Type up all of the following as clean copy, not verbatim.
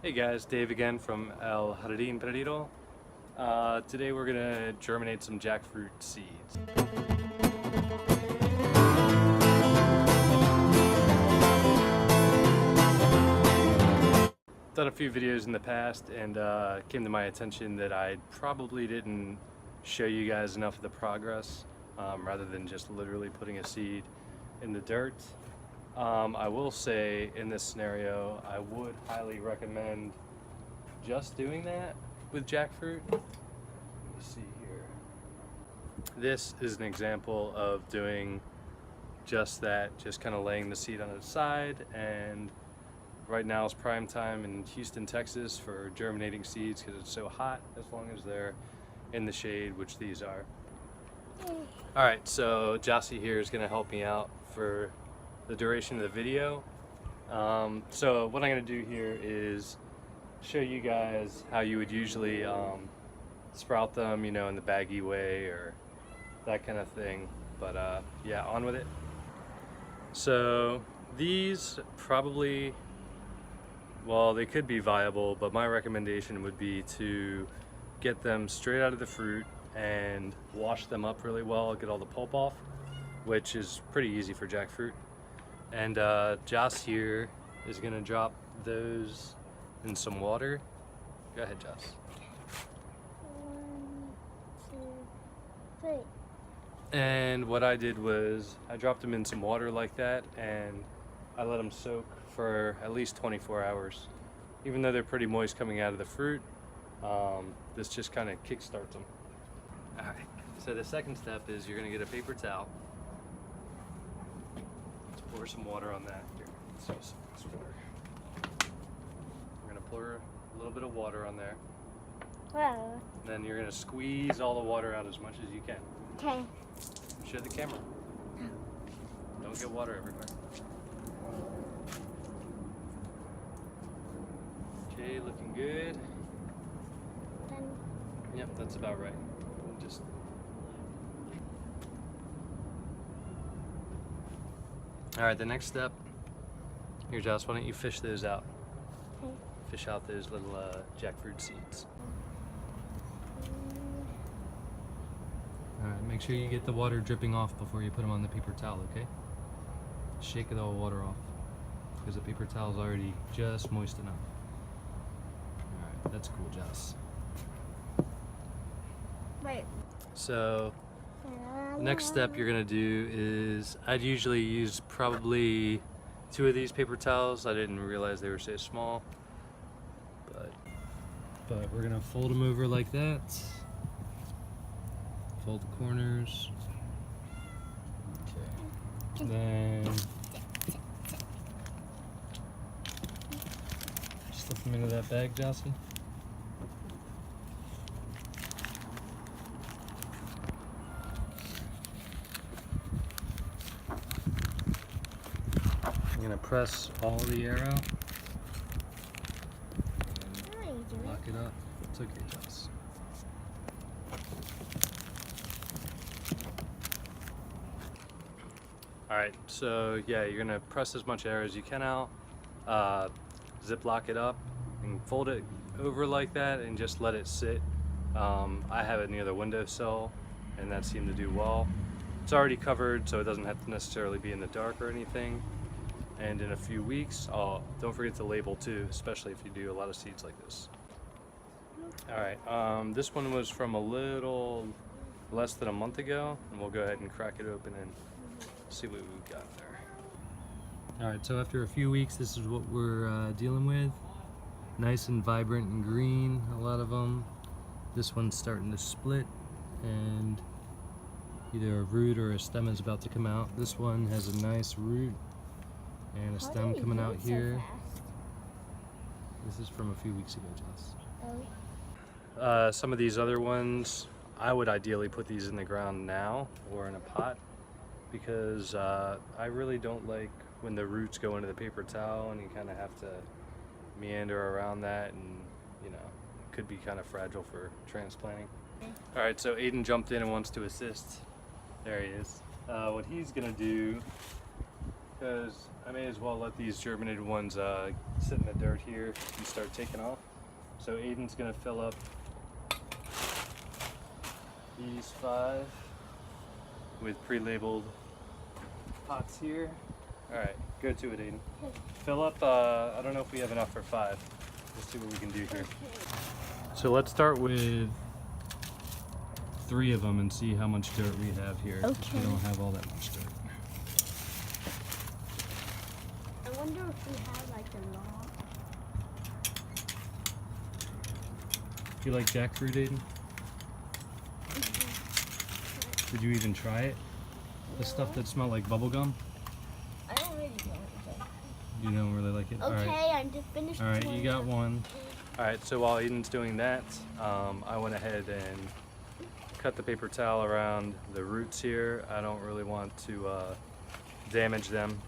Hey guys, Dave again from El Jardín Perdido. Today we're gonna germinate some jackfruit seeds. Done a few videos in the past and it came to my attention that I probably didn't show you guys enough of the progress rather than just literally putting a seed in the dirt. I will say in this scenario, I would highly recommend just doing that with jackfruit. Let me see here. This is an example of doing just that, just kind of laying the seed on its side. And right now is prime time in Houston, Texas for germinating seeds because it's so hot, as long as they're in the shade, which these are. All right, so Jossie here is going to help me out for the duration of the video. So what I'm going to do here is show you guys how you would usually sprout them, you know, in the baggy way or that kind of thing. But yeah, on with it. So these probably, well, they could be viable, but my recommendation would be to get them straight out of the fruit and wash them up really well, get all the pulp off, which is pretty easy for jackfruit. And Joss here is gonna drop those in some water. Go ahead, Joss. 1, 2, 3. And what I did was I dropped them in some water like that and I let them soak for at least 24 hours. Even though they're pretty moist coming out of the fruit, this just kind of kickstarts them. All right, so the second step is you're gonna get a paper towel. Let's pour some water on that. Here, let's use this water. We're gonna pour a little bit of water on there. Whoa. Then you're gonna squeeze all the water out as much as you can. Okay. Show the camera. Don't get water everywhere. Okay, looking good. Then Yep, that's about right. Just all right. The next step. Here, Joss. Why don't you fish those out? okay. Fish out those little jackfruit seeds. All right. Make sure you get the water dripping off before you put them on the paper towel. Okay. Shake it all water off because the paper towel is already just moist enough. All right. That's cool, Joss. Wait. So the next step you're gonna do is, I'd usually use probably 2 of these paper towels. I didn't realize they were so small, but we're gonna fold them over like that. Fold the corners. Okay. Then slip them into that bag, Jossie. I'm gonna press all the air out. How do you do Lock it up. It's okay, Joss. Alright, so yeah, you're gonna press as much air as you can out, zip lock it up, and fold it over like that and just let it sit. I have it near the windowsill, and that seemed to do well. It's already covered, so it doesn't have to necessarily be in the dark or anything. And in a few weeks, don't forget to label too, especially if you do a lot of seeds like this. Alright, this one was from a little less than a month ago, and we'll go ahead and crack it open and see what we've got there. Alright, so after a few weeks, this is what we're dealing with. Nice and vibrant and green, a lot of them. This one's starting to split, and either a root or a stem is about to come out. This one has a nice root and a stem coming out here. This is from a few weeks ago, Jess. Oh. Some of these other ones, I would ideally put these in the ground now or in a pot, because I really don't like when the roots go into the paper towel and you kind of have to meander around that, and you know, it could be kind of fragile for transplanting. All right, so Aiden jumped in and wants to assist. There he is. What he's gonna do because I may as well let these germinated ones sit in the dirt here and start taking off. So Aiden's gonna fill up these 5 with pre-labeled pots here. All right, go to it, Aiden. Fill up, I don't know if we have enough for 5. Let's see what we can do here. So let's start with 3 of them and see how much dirt we have here. Okay. We don't have all that much dirt. I wonder if we have like a log. You like jackfruit, Aiden? Did you even try it? The stuff that smelled like bubble gum? I don't really know. You don't really like it? Okay, All right. I'm just finished. All right, doing you got that. one. All right, so while Aiden's doing that, I went ahead and cut the paper towel around the roots here. I don't really want to damage them.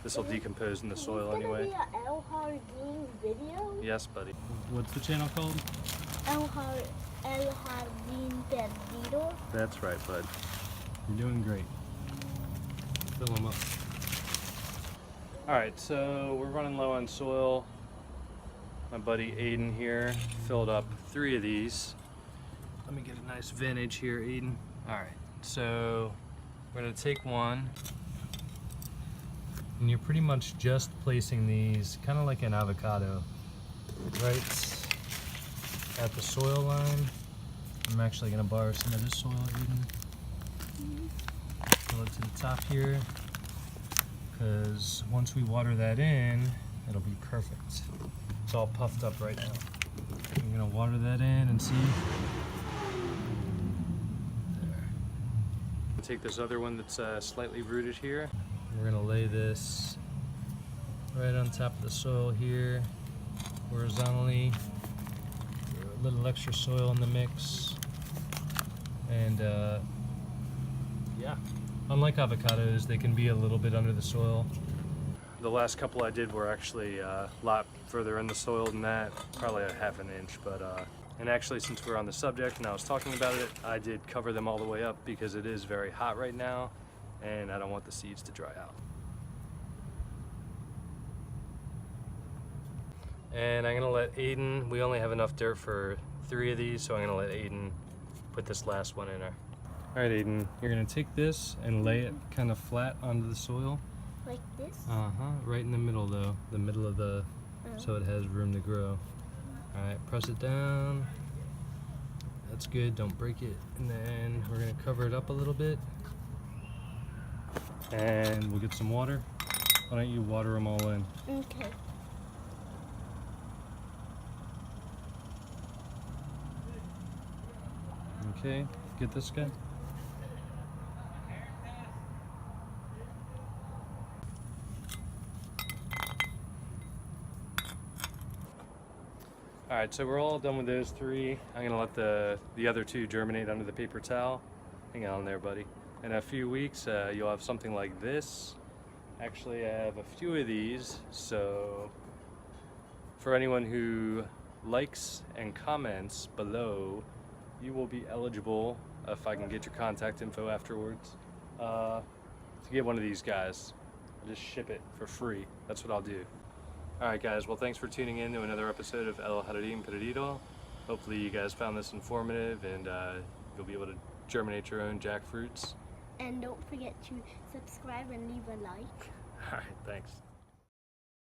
This will decompose in the soil anyway. Is this gonna be an El Jardín video? Yes, buddy. What's the channel called? El Jardín Perdido. That's right, bud. You're doing great. Fill them up. All right, so we're running low on soil. My buddy Aiden here filled up 3 of these. Let me get a nice vintage here, Aiden. All right, so we're gonna take one, and you're pretty much just placing these kind of like an avocado, right at the soil line. I'm actually gonna borrow some of this soil, Aiden. Fill it to the top here, because once we water that in, it'll be perfect. It's all puffed up right now. I'm gonna water that in and see. There. Take this other one that's slightly rooted here. We're gonna lay this right on top of the soil here, horizontally. A little extra soil in the mix. And yeah, unlike avocados, they can be a little bit under the soil. The last couple I did were actually a lot further in the soil than that, probably a ½ an inch, but and actually, since we're on the subject and I was talking about it, I did cover them all the way up because it is very hot right now and I don't want the seeds to dry out. And I'm gonna let Aiden, we only have enough dirt for 3 of these, so I'm gonna let Aiden put this last one in there. All right, Aiden, you're gonna take this and lay it kind of flat onto the soil. Like this? Right in the middle though, the middle of the, so it has room to grow. All right, press it down. That's good, don't break it. And then we're gonna cover it up a little bit. And we'll get some water. Why don't you water them all in? Okay. Okay, get this guy. All right, so we're all done with those 3. I'm gonna let the other 2 germinate under the paper towel. Hang on there, buddy. In a few weeks, you'll have something like this. Actually, I have a few of these, so for anyone who likes and comments below, you will be eligible, if I can get your contact info afterwards, to get one of these guys. I'll just ship it for free. That's what I'll do. Alright guys, well thanks for tuning in to another episode of El Jardín Perdido. Hopefully you guys found this informative and you'll be able to germinate your own jackfruits. And don't forget to subscribe and leave a like. Alright, thanks.